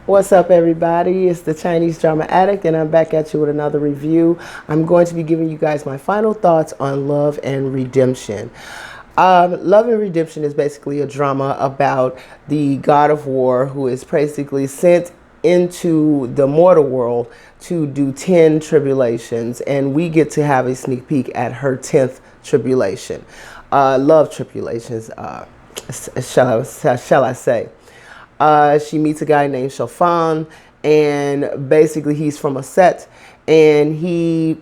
What's up, everybody? It's the Chinese Drama Addict, and I'm back at you with another review. I'm going to be giving you guys my final thoughts on Love and Redemption. Love and Redemption is basically a drama about the god of war who is basically sent into the mortal world to do 10 tribulations, and we get to have a sneak peek at her 10th tribulation. Love tribulations, shall I say. She meets a guy named Shofan, and basically he's from a set, and he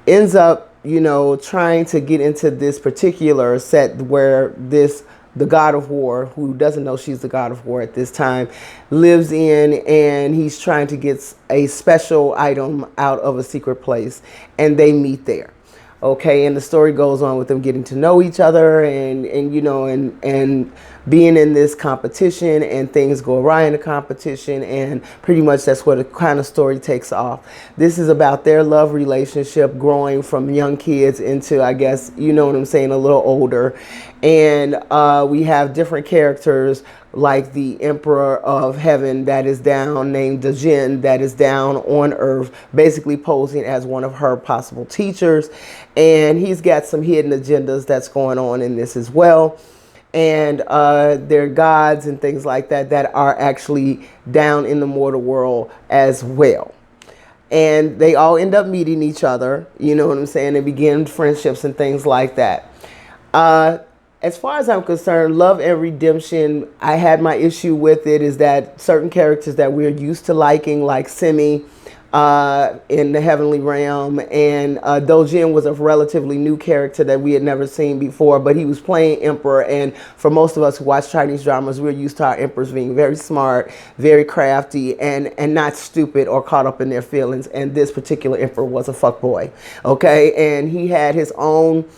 ends up, trying to get into this particular set where the god of war, who doesn't know she's the god of war at this time, lives in, and he's trying to get a special item out of a secret place, and they meet there. Okay, and the story goes on with them getting to know each other, and being in this competition, and things go awry in the competition, and pretty much that's where the kind of story takes off. This is about their love relationship growing from young kids into, I guess, you know what I'm saying, a little older. And we have different characters like the Emperor of Heaven that is down, named Dajin, that is down on Earth, basically posing as one of her possible teachers. And he's got some hidden agendas that's going on in this as well. And they're gods and things like that that are actually down in the mortal world as well. And they all end up meeting each other, you know what I'm saying? They begin friendships and things like that. As far as I'm concerned, Love and Redemption, I had my issue with it is that certain characters that we're used to liking, like Semi in the Heavenly Realm, and Dojin was a relatively new character that we had never seen before, but he was playing Emperor, and for most of us who watch Chinese dramas, we're used to our emperors being very smart, very crafty, and not stupid or caught up in their feelings, and this particular emperor was a fuckboy, okay? And he had his own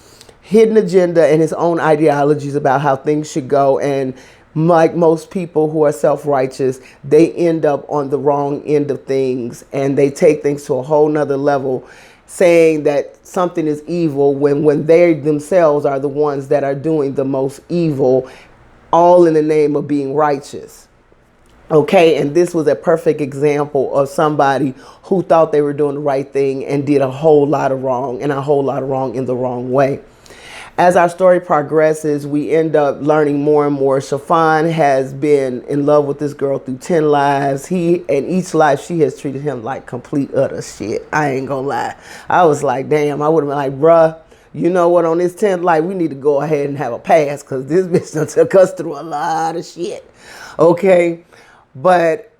hidden agenda and his own ideologies about how things should go, and like most people who are self-righteous, they end up on the wrong end of things, and they take things to a whole nother level, saying that something is evil when they themselves are the ones that are doing the most evil, all in the name of being righteous. Okay, and this was a perfect example of somebody who thought they were doing the right thing and did a whole lot of wrong, and a whole lot of wrong in the wrong way. As our story progresses, we end up learning more and more. Shofan has been in love with this girl through 10 lives. In each life, she has treated him like complete utter shit. I ain't gonna lie. I was like, damn, I would have been like, bruh, you know what, on this 10th life, we need to go ahead and have a pass, because this bitch done took us through a lot of shit. Okay? But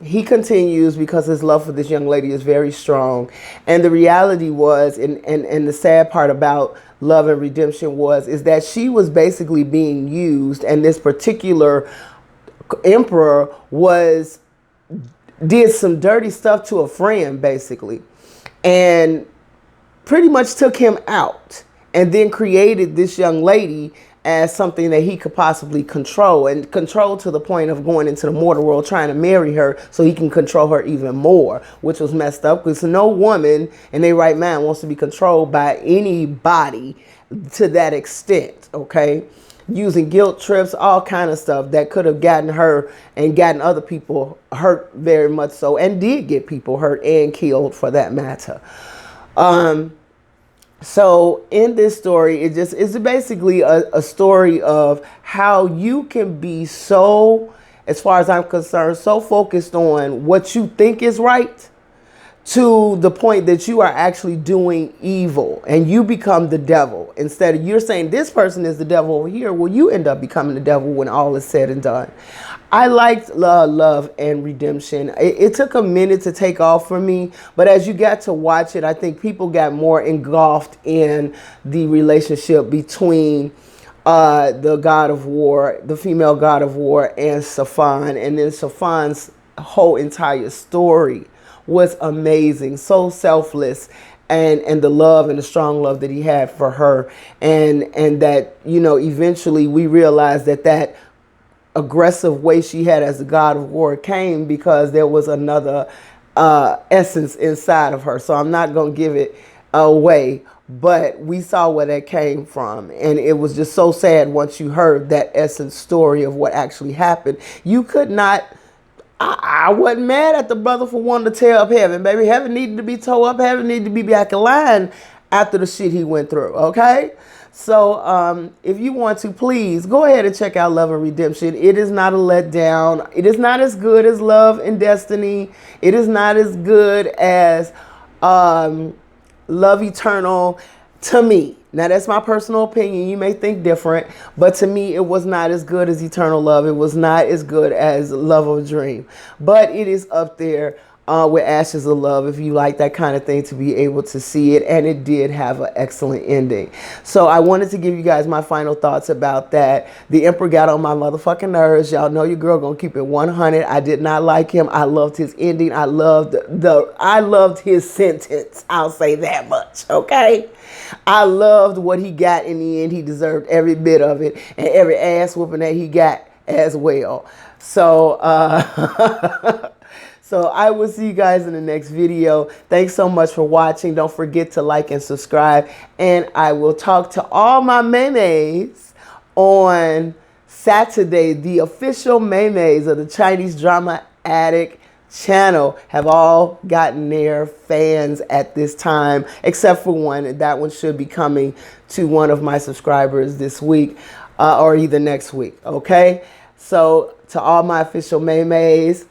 he continues because his love for this young lady is very strong. And the reality was, and the sad part about Love and Redemption is that she was basically being used, and this particular emperor did some dirty stuff to a friend, basically, and pretty much took him out, and then created this young lady as something that he could possibly control, and control to the point of going into the mortal world trying to marry her so he can control her even more, which was messed up, because no woman in their right mind wants to be controlled by anybody to that extent, okay? Using guilt trips, all kind of stuff that could have gotten her and gotten other people hurt very much so, and did get people hurt and killed for that matter. So in this story, it's basically a story of how you can be so, as far as I'm concerned, so focused on what you think is right, to the point that you are actually doing evil, and you become the devil. Instead of, you're saying this person is the devil over here, well, you end up becoming the devil when all is said and done. I liked Love and Redemption. It took a minute to take off for me, but as you got to watch it, I think people got more engulfed in the relationship between the god of war, the female god of war, and Shofan. And then Shofan's whole entire story was amazing, so selfless, and the love and the strong love that he had for her, and that, eventually we realized that aggressive way she had as the god of war came because there was another essence inside of her. So I'm not going to give it away, but we saw where that came from, and it was just so sad once you heard that essence story of what actually happened. You could not, I wasn't mad at the brother for wanting to tear up Heaven, baby. Heaven needed to be tore up. Heaven needed to be back in line after the shit he went through, okay? So if you want to, please go ahead and check out Love and Redemption. It is not a letdown. It is not as good as Love and Destiny. It is not as good as Love Eternal to me. Now, that's my personal opinion. You may think different, but to me, it was not as good as Eternal Love. It was not as good as Love of a Dream, but it is up there with Ashes of Love, if you like that kind of thing, to be able to see it. And it did have an excellent ending. So I wanted to give you guys my final thoughts about that. The Emperor got on my motherfucking nerves. Y'all know your girl gonna keep it 100. I did not like him. I loved his ending. I loved I loved his sentence. I'll say that much, okay? I loved what he got in the end. He deserved every bit of it, and every ass whooping that he got as well. So so I will see you guys in the next video. Thanks so much for watching. Don't forget to like and subscribe. And I will talk to all my maymays on Saturday. The official maymays of the Chinese Drama Addict channel have all gotten their fans at this time, except for one, and that one should be coming to one of my subscribers this week or either next week. Okay, so to all my official maymays,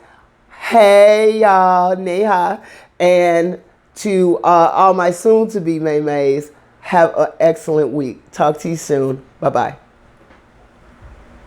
hey y'all, neha, and to all my soon to be maymays, have an excellent week. Talk to you soon. Bye bye.